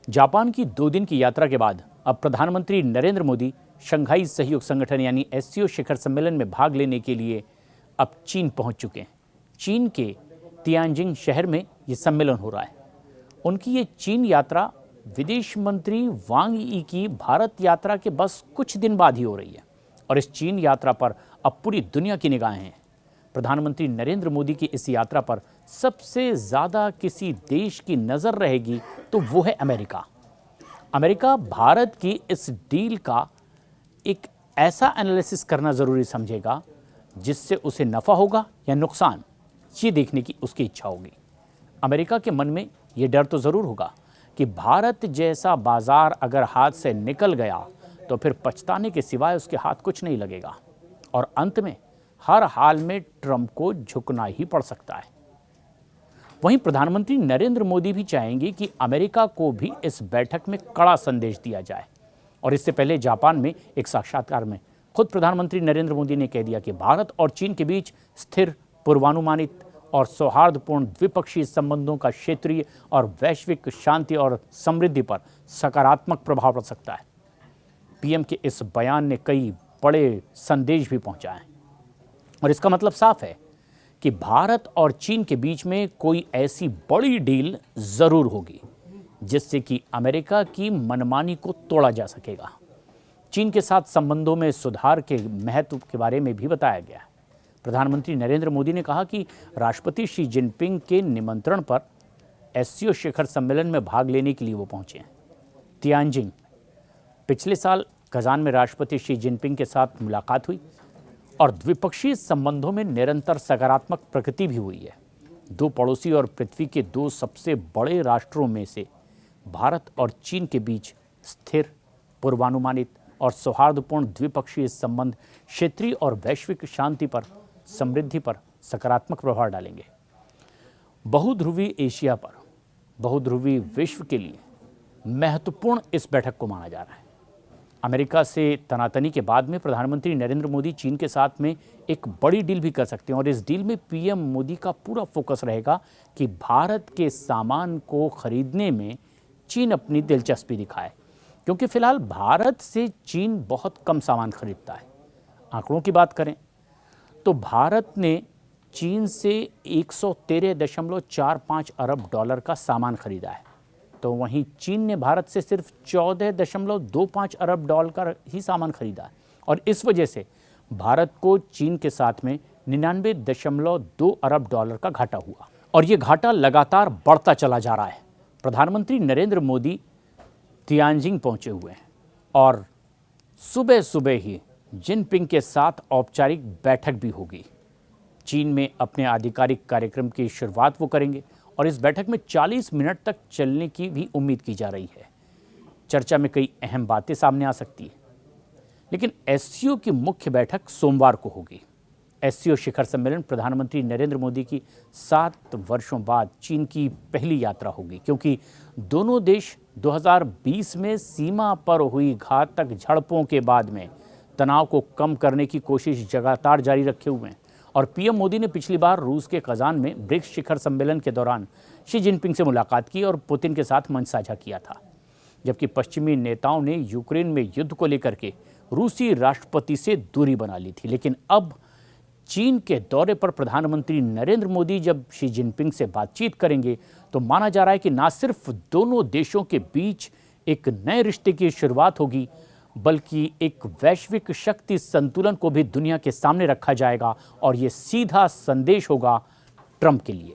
Japan की 2 दिन की यात्रा के बाद अब प्रधानमंत्री नरेंद्र मोदी शंघाई सहयोग संगठन यानी एससीओ शिखर सम्मेलन में भाग लेने के लिए अब चीन पहुंच चुके हैं। चीन के तियानजिंग शहर में ये सम्मेलन हो रहा है। उनकी ये चीन यात्रा विदेश मंत्री वांग यी की भारत यात्रा के बस कुछ दिन बाद ही हो रही है और इस चीन यात्रा पर अब पूरी दुनिया की निगाहें हैं। प्रधानमंत्री नरेंद्र मोदी की इस यात्रा पर सबसे ज़्यादा किसी देश की नज़र रहेगी तो वो है अमेरिका। अमेरिका भारत की इस डील का एक ऐसा एनालिसिस करना ज़रूरी समझेगा जिससे उसे नफ़ा होगा या नुकसान, ये देखने की उसकी इच्छा होगी। अमेरिका के मन में ये डर तो ज़रूर होगा कि भारत जैसा बाज़ार अगर हाथ से निकल गया तो फिर पछताने के सिवाय उसके हाथ कुछ नहीं लगेगा और अंत में हर हाल में ट्रंप को झुकना ही पड़ सकता है। वहीं प्रधानमंत्री नरेंद्र मोदी भी चाहेंगे कि अमेरिका को भी इस बैठक में कड़ा संदेश दिया जाए और इससे पहले जापान में एक साक्षात्कार में खुद प्रधानमंत्री नरेंद्र मोदी ने कह दिया कि भारत और चीन के बीच स्थिर, पूर्वानुमानित और सौहार्दपूर्ण द्विपक्षीय संबंधों का क्षेत्रीय और वैश्विक शांति और समृद्धि पर सकारात्मक प्रभाव पड़ सकता है। पीएम के इस बयान ने कई बड़े संदेश भी पहुंचाए और इसका मतलब साफ है कि भारत और चीन के बीच में कोई ऐसी बड़ी डील जरूर होगी जिससे कि अमेरिका की मनमानी को तोड़ा जा सकेगा। चीन के साथ संबंधों में सुधार के महत्व के बारे में भी बताया गया है। प्रधानमंत्री नरेंद्र मोदी ने कहा कि राष्ट्रपति शी जिनपिंग के निमंत्रण पर एससीओ शिखर सम्मेलन में भाग लेने के लिए वो पहुंचे हैं। तियानजिंग पिछले साल कजान में राष्ट्रपति शी जिनपिंग के साथ मुलाकात हुई और द्विपक्षीय संबंधों में निरंतर सकारात्मक प्रगति भी हुई है। दो पड़ोसी और पृथ्वी के दो सबसे बड़े राष्ट्रों में से भारत और चीन के बीच स्थिर, पूर्वानुमानित और सौहार्दपूर्ण द्विपक्षीय संबंध क्षेत्रीय और वैश्विक शांति पर, समृद्धि पर सकारात्मक प्रभाव डालेंगे। बहुध्रुवी एशिया पर बहुध्रुवी विश्व के लिए महत्वपूर्ण इस बैठक को माना जा रहा है। अमेरिका से तनातनी के बाद में प्रधानमंत्री नरेंद्र मोदी चीन के साथ में एक बड़ी डील भी कर सकते हैं और इस डील में पीएम मोदी का पूरा फोकस रहेगा कि भारत के सामान को खरीदने में चीन अपनी दिलचस्पी दिखाए, क्योंकि फिलहाल भारत से चीन बहुत कम सामान खरीदता है। आंकड़ों की बात करें तो भारत ने चीन से 113.45 अरब डॉलर का सामान खरीदा है, तो वहीं चीन ने भारत से सिर्फ 14.25 अरब डॉलर का ही सामान खरीदा है और इस वजह से भारत को चीन के साथ में 99.2 अरब डॉलर का घाटा हुआ और ये घाटा लगातार बढ़ता चला जा रहा है। प्रधानमंत्री नरेंद्र मोदी तियानजिंग पहुंचे हुए हैं और सुबह सुबह ही जिनपिंग के साथ औपचारिक बैठक भी होगी। चीन में अपने आधिकारिक कार्यक्रम की शुरुआत वो करेंगे और इस बैठक में 40 मिनट तक चलने की भी उम्मीद की जा रही है। चर्चा में कई अहम बातें सामने आ सकती है, लेकिन एससीओ की मुख्य बैठक सोमवार को होगी। एससीओ शिखर सम्मेलन प्रधानमंत्री नरेंद्र मोदी की 7 वर्षों बाद चीन की पहली यात्रा होगी, क्योंकि दोनों देश 2020 में सीमा पर हुई घातक झड़पों के बाद में तनाव को कम करने की कोशिश लगातार जारी रखे हुए हैं और पीएम मोदी ने पिछली बार रूस के कजान में ब्रिक्स शिखर सम्मेलन के दौरान शी जिनपिंग से मुलाकात की और पुतिन के साथ मंच साझा किया था, जबकि पश्चिमी नेताओं ने यूक्रेन में युद्ध को लेकर के रूसी राष्ट्रपति से दूरी बना ली थी। लेकिन अब चीन के दौरे पर प्रधानमंत्री नरेंद्र मोदी जब शी जिनपिंग से बातचीत करेंगे तो माना जा रहा है कि न सिर्फ दोनों देशों के बीच एक नए रिश्ते की शुरुआत होगी, बल्कि एक वैश्विक शक्ति संतुलन को भी दुनिया के सामने रखा जाएगा और ये सीधा संदेश होगा ट्रंप के लिए।